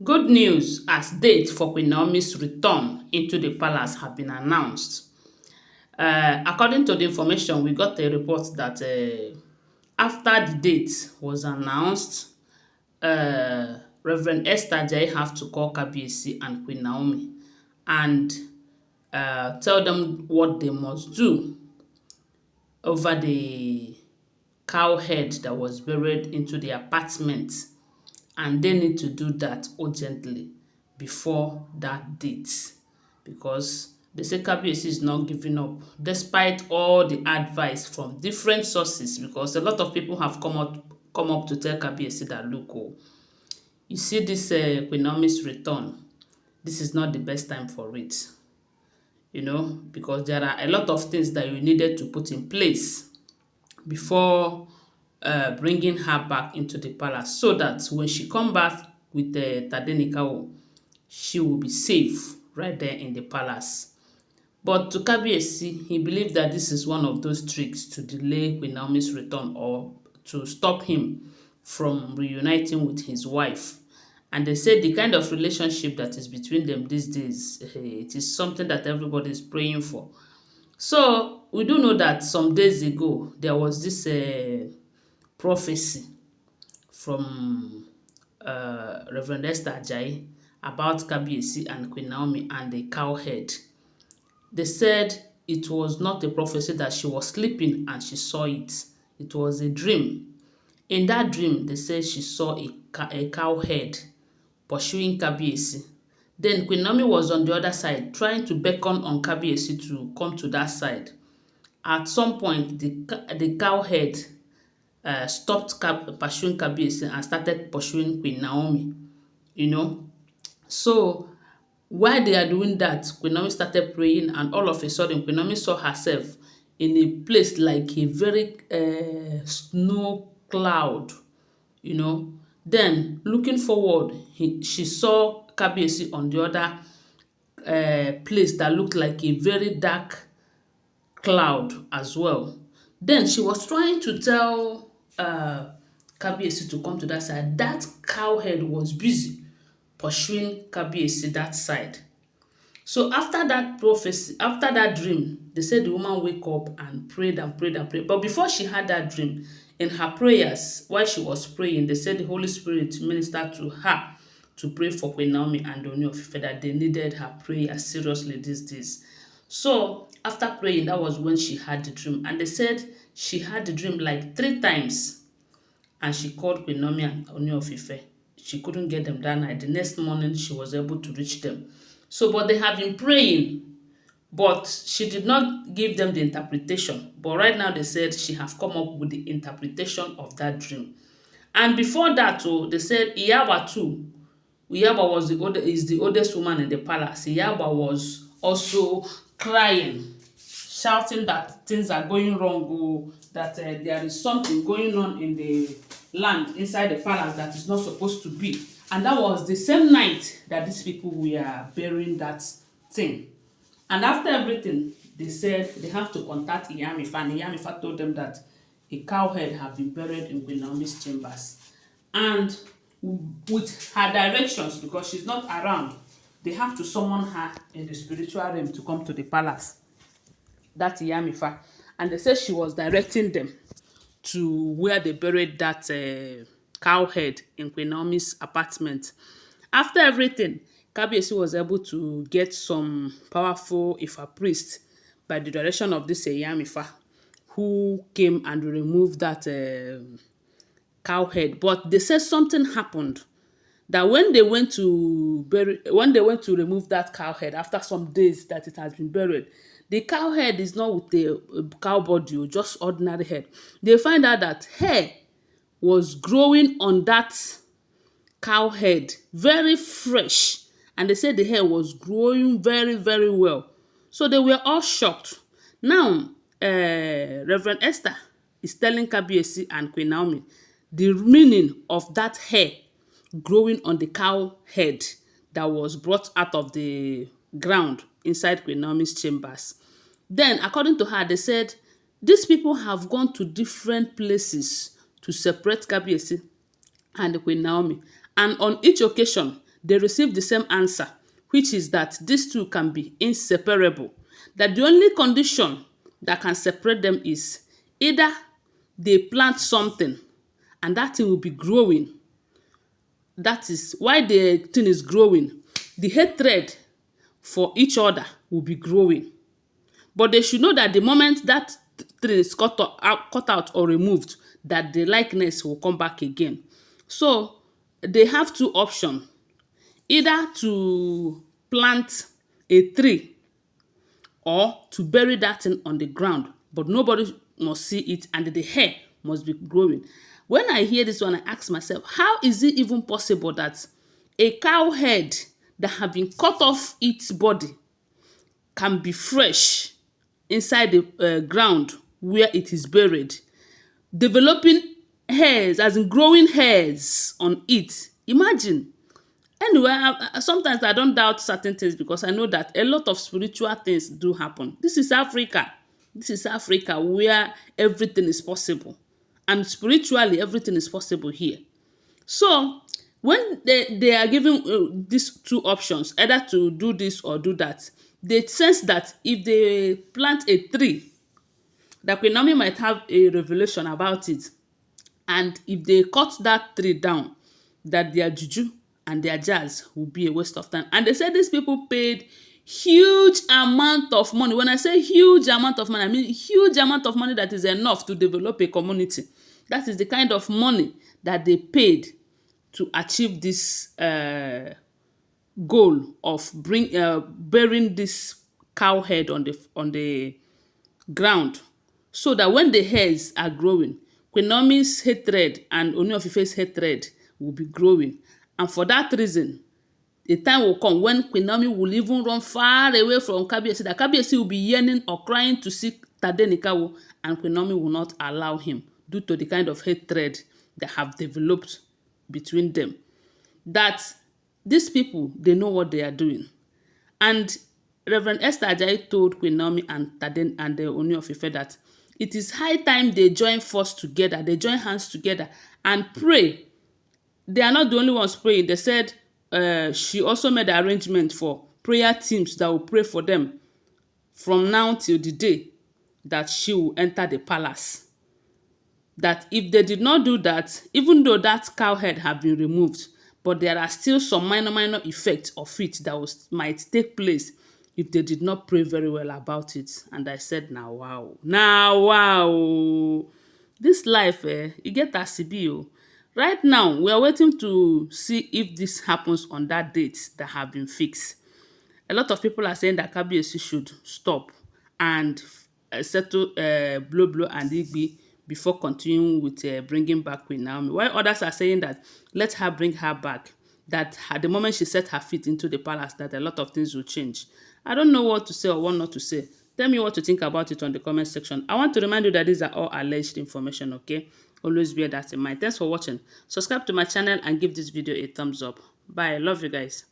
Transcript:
Good news as date for Queen Naomi's return into the palace have been announced. According to the information, we got a report that after the date was announced, Reverend Esther Ajayi have to call Kabiyesi and Queen Naomi and tell them what they must do over the cow head that was buried into the apartment, and they need to do that urgently before that date because they say Kabiyesi is not giving up despite all the advice from different sources, because a lot of people have come up to tell Kabiyesi that look, oh, you see this Queen Naomi's return, this is not the best time for it, because there are a lot of things that you needed to put in place before bringing her back into the palace, so that when she come back with the Tadenikawo, she will be safe right there in the palace. But to Kabiyesi, he believed that this is one of those tricks to delay Queen Naomi's return or to stop him from reuniting with his wife. And they said the kind of relationship that is between them these days, it is something that everybody is praying for. So we do know that some days ago there was this prophecy from Reverend Esther Ajayi about Kabiyesi and Queen Naomi and the cow head. They said it was not a prophecy, that she was sleeping and she saw it. It was a dream. In that dream, they said she saw a cow head pursuing Kabiyesi. Then Queen Naomi was on the other side trying to beckon on Kabiyesi to come to that side. At some point, the cow head stopped pursuing Kabiyesi and started pursuing Queen Naomi, you know. So while they are doing that, Queen Naomi started praying, and all of a sudden, Queen Naomi saw herself in a place like a very snow cloud, you know. Then, looking forward, she saw Kabiyesi on the other place that looked like a very dark cloud as well. Then she was trying to tell Kabiyesi to come to that side. That cowhead was busy pursuing Kabiyesi that side. So after that prophecy, after that dream, they said the woman wake up and prayed and prayed and prayed. But before she had that dream, in her prayers, while she was praying, they said the Holy Spirit ministered to her to pray for Queen Naomi and Ooni of Ife, that they needed her prayer seriously these days. So after praying, that was when she had the dream. And they said she had the dream like 3 times, and she called Queen Naomi and Ooni of Ife. She couldn't get them that night. The next morning, she was able to reach them. So, but they have been praying, but she did not give them the interpretation. But right now, they said she have come up with the interpretation of that dream. And before that, oh, they said Iyaba too. Iyaba was is the oldest woman in the palace. Iyaba was also crying, shouting that things are going wrong, oh, that there is something going on in the land inside the palace that is not supposed to be. And that was the same night that these people were burying that thing. And after everything, they said they have to contact Iyamifa, and Iyamifa told them that a cow head have been buried in Queen Naomi's chambers. And with her directions, because she's not around, they have to summon her in the spiritual realm to come to the palace. That's Iyamifa. And they said she was directing them to where they buried that cow head in Queen Naomi's apartment. After everything, Kabiyesi was able to get some powerful Ifa priest by the direction of this Iyamifa, who came and removed that cow head. But they said something happened, that when they went to remove that cow head after some days that it has been buried, the cow head is not with the cow body, or just ordinary head. They find out that hair was growing on that cow head, very fresh, and they said the hair was growing very, very well. So they were all shocked. Now, Reverend Esther is telling Kabiyesi and Queen Naomi the meaning of that hair growing on the cow head that was brought out of the ground inside Queen Naomi's chambers. Then, according to her, they said these people have gone to different places to separate Kabiyesi and Queen Naomi. And on each occasion, they received the same answer, which is that these two can be inseparable. That the only condition that can separate them is either they plant something and that thing will be growing. That is why the thing is growing. The hatred for each other will be growing. But they should know that the moment that thing is cut out or removed, that the likeness will come back again. So they have two options. Either to plant a tree or to bury that thing on the ground, but nobody must see it and the hair must be growing. When I hear this one, I ask myself, how is it even possible that a cow head that have been cut off its body can be fresh inside the ground where it is buried, developing hairs, as in growing hairs on it? Imagine. Anyway, sometimes I don't doubt certain things because I know that a lot of spiritual things do happen. This is Africa. This is Africa where everything is possible. And spiritually, everything is possible here. So, when they are given these two options, either to do this or do that, they sense that if they plant a tree, that QueenNaomi might have a revelation about it. And if they cut that tree down, that their juju and their jazz will be a waste of time. And they said these people paid huge amount of money. When I say huge amount of money, I mean huge amount of money that is enough to develop a community. That is the kind of money that they paid to achieve this goal of burying this cow head on the ground, so that when the hairs are growing, QueenNaomi's hatred and Ooni of Ife's hatred will be growing. And for that reason, a time will come when QueenNaomi will even run far away from Kabiyesi, that Kabiyesi will be yearning or crying to see Tadenikawo, and QueenNaomi will not allow him due to the kind of hatred that have developed between them. That these people, they know what they are doing. And Reverend Esther Ajayi told QueenNaomi and Taden and the Ooni of Ife that it is high time they join force together, they join hands together and pray. They are not the only ones praying. They said she also made the arrangement for prayer teams that will pray for them from now till the day that she will enter the palace. That if they did not do that, even though that cow head have been removed, but there are still some minor effects of it that might take place if they did not pray very well about it. And I said, now wow. This life, you get as e be o. Right now, we are waiting to see if this happens on that date that have been fixed. A lot of people are saying that Kabiyesi should stop and settle Blow and Igbi before continuing with bringing back QueenNaomi. While others are saying that let her bring her back, that at the moment she set her feet into the palace, that a lot of things will change. I don't know what to say or what not to say. Tell me what you think about it on the comment section. I want to remind you that these are all alleged information, okay? Always bear that in mind. Thanks for watching. Subscribe to my channel and give this video a thumbs up. Bye. Love you guys.